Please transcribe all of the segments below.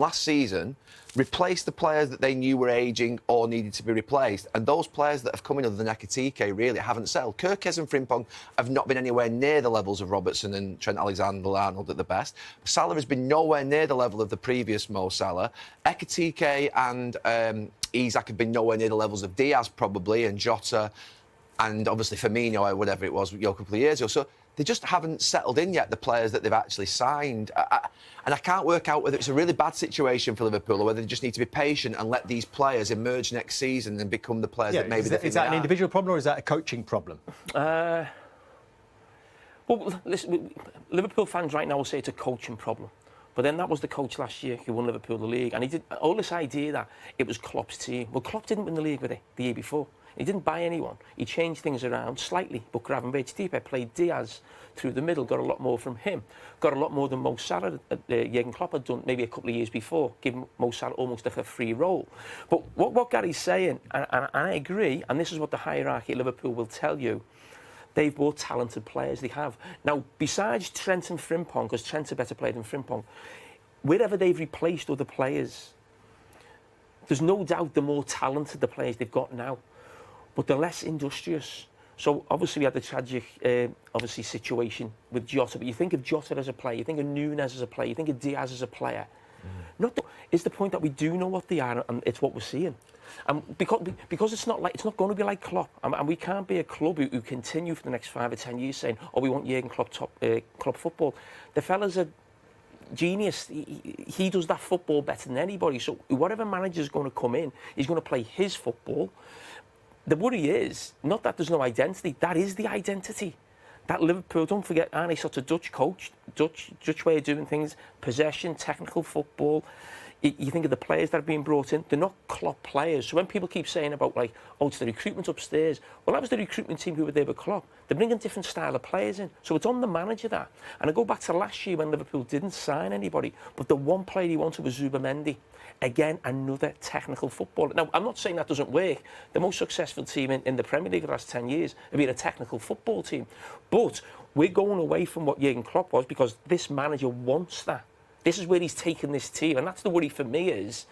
last season replaced the players that they knew were ageing or needed to be replaced. And those players that have come in other than Ekitike really haven't settled. Kerkez and Frimpong have not been anywhere near the levels of Robertson and Trent Alexander-Arnold at the best. Salah has been nowhere near the level of the previous Mo Salah. Ekitike and Isak have been nowhere near the levels of Diaz probably, and Jota, and obviously Firmino or whatever it was a couple of years ago. So they just haven't settled in yet, the players that they've actually signed. And I can't work out whether it's a really bad situation for Liverpool or whether they just need to be patient and let these players emerge next season and become the players that maybe they think Is that an individual problem or is that a coaching problem? Well, listen, Liverpool fans right now will say it's a coaching problem. But then that was the coach last year who won Liverpool the league. And he did all this idea that it was Klopp's team. Well, Klopp didn't win the league with it the year before. He didn't buy anyone. He changed things around slightly. But Gravenberch played Diaz through the middle, got a lot more from him. Got a lot more than Mo Salah, Jurgen Klopp had done maybe a couple of years before, giving Mo Salah almost like a free role. But what Gary's saying, and I agree, and this is what the hierarchy at Liverpool will tell you, they've brought talented players, they have. Now, besides Trent and Frimpong, because Trent's a better player than Frimpong, wherever they've replaced other players, there's no doubt the more talented the players they've got now, but they're less industrious. So obviously we had the tragic, situation with Jota, but you think of Jota as a player, you think of Núñez as a player, you think of Diaz as a player. It's the point that we do know what they are, and it's what we're seeing. And because it's not going to be like Klopp, and we can't be a club who continue for the next 5 or 10 years saying, oh, we want Jurgen Klopp Klopp football. The fella's a genius. He does that football better than anybody. So whatever manager's going to come in, he's going to play his football. The worry is not that there's no identity. That is the identity. That Liverpool, don't forget, Arne Slot's a Dutch coach, Dutch way of doing things, possession, technical football. You think of the players that are being brought in, they're not Klopp players. So when people keep saying about, like, oh, it's the recruitment upstairs, well, that was the recruitment team who were there with Klopp. They're bringing different style of players in. So it's on the manager that. And I go back to last year when Liverpool didn't sign anybody, but the one player he wanted was Zubamendi. Again, another technical footballer. Now, I'm not saying that doesn't work. The most successful team in the Premier League the last 10 years have been a technical football team. But we're going away from what Jurgen Klopp was because this manager wants that. This is where he's taken this team. And that's the worry for me is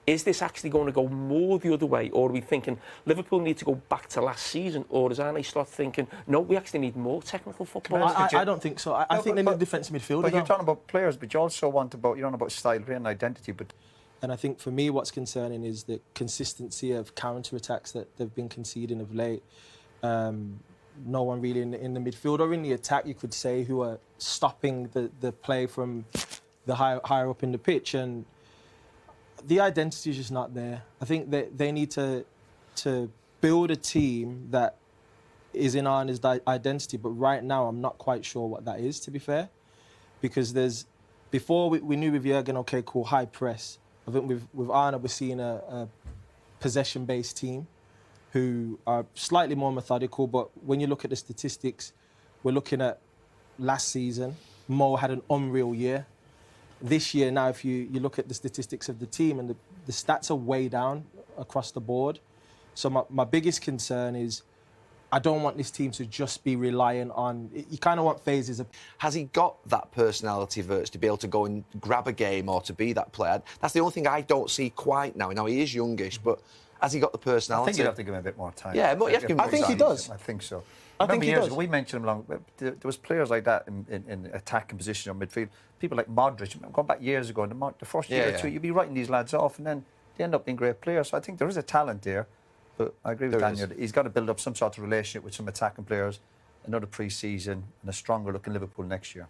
this actually going to go more the other way? Or are we thinking Liverpool need to go back to last season? Or is Arne Slot thinking, no, we actually need more technical football? I don't think so. I think they need a defensive midfielder. But you're talking about players, but you also want about, you're on about style and identity. But And I think for me, what's concerning is the consistency of counter-attacks that they've been conceding of late. No one really in the midfield or in the attack, you could say, who are stopping the play from the higher up in the pitch. And the identity is just not there. I think that they need to build a team that is in Arne's identity. But right now, I'm not quite sure what that is, to be fair. Because before we knew with Jurgen, okay, cool, high press. I think with Arne, we're seeing a possession-based team who are slightly more methodical, but when you look at the statistics, we're looking at last season, Mo had an unreal year. This year now, if you look at the statistics of the team, and the stats are way down across the board. So my biggest concern is I don't want this team to just be relying on... You kind of want phases of... Has he got that personality, Verts, to be able to go and grab a game or to be that player? That's the only thing I don't see quite now. Now, he is youngish, but has he got the personality? I think you'd have to give him a bit more time. Yeah, but you have to give him I think he does. I think so. I think he years does. ago, we mentioned him long. There was players like that in attacking position or midfield. People like Modric, going back years ago, the first year or two, you'd be writing these lads off, and then they end up being great players. So I think there is a talent there. But I agree with Daniel. He's got to build up some sort of relationship with some attacking players, another pre-season, and a stronger looking Liverpool next year.